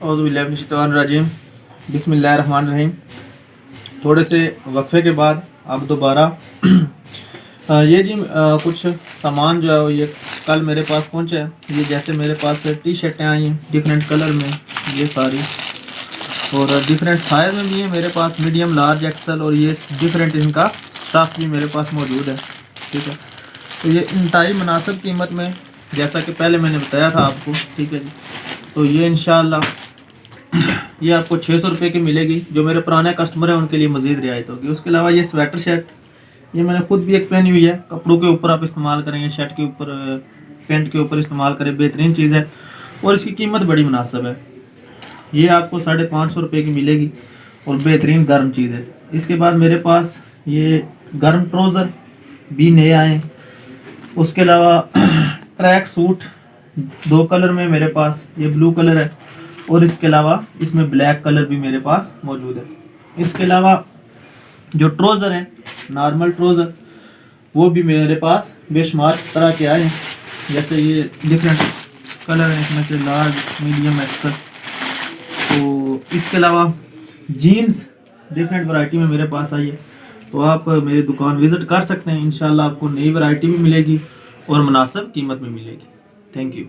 औज़ुबिल्लाहिमिनश्शैतानिर्रजीम बिस्मिल्लाहिर्रहमानिर्रहीम। थोड़े से वक्फे के बाद अब दोबारा ये जी कुछ सामान जो है ये कल मेरे पास पहुंचा है। ये जैसे मेरे पास टी शर्टें आई हैं डिफरेंट कलर में, ये सारी, और डिफरेंट साइज़ में भी है मेरे पास, मीडियम, लार्ज, एक्सल, और ये डिफरेंट इनका स्टफ़ भी मेरे पास मौजूद है। ठीक है, तो ये इंतहाई मुनासिब कीमत में, जैसा कि पहले मैंने बताया था आपको। ठीक है जी, तो ये इंशाअल्लाह ये आपको 600 रुपये की मिलेगी। जो मेरे पुराने कस्टमर हैं उनके लिए मज़ीद रियायत होगी। उसके अलावा ये स्वेटर शर्ट, ये मैंने खुद भी एक पहनी हुई है। कपड़ों के ऊपर आप इस्तेमाल करेंगे, शर्ट के ऊपर, पैंट के ऊपर इस्तेमाल करें, बेहतरीन चीज़ है और इसकी कीमत बड़ी मुनासिब है। ये आपको 550 रुपये की मिलेगी और बेहतरीन गर्म चीज़ है। इसके बाद मेरे पास ये गर्म ट्राउज़र भी नए आए हैं। उसके अलावा ट्रैक सूट 2 कलर में मेरे पास, ये ब्लू कलर है और इसके अलावा इसमें ब्लैक कलर भी मेरे पास मौजूद है। इसके अलावा जो ट्राउज़र है, नॉर्मल ट्राउज़र, वो भी मेरे पास बेशुमार तरह के आए हैं। जैसे ये डिफरेंट कलर हैं, इसमें से लार्ज, मीडियम, एक्सल। तो इसके अलावा जीन्स डिफरेंट वैरायटी में मेरे पास आई है। तो आप मेरी दुकान विज़िट कर सकते हैं। इंशाल्लाह आपको नई वैरायटी भी मिलेगी और मुनासिब कीमत में मिलेगी। Thank you.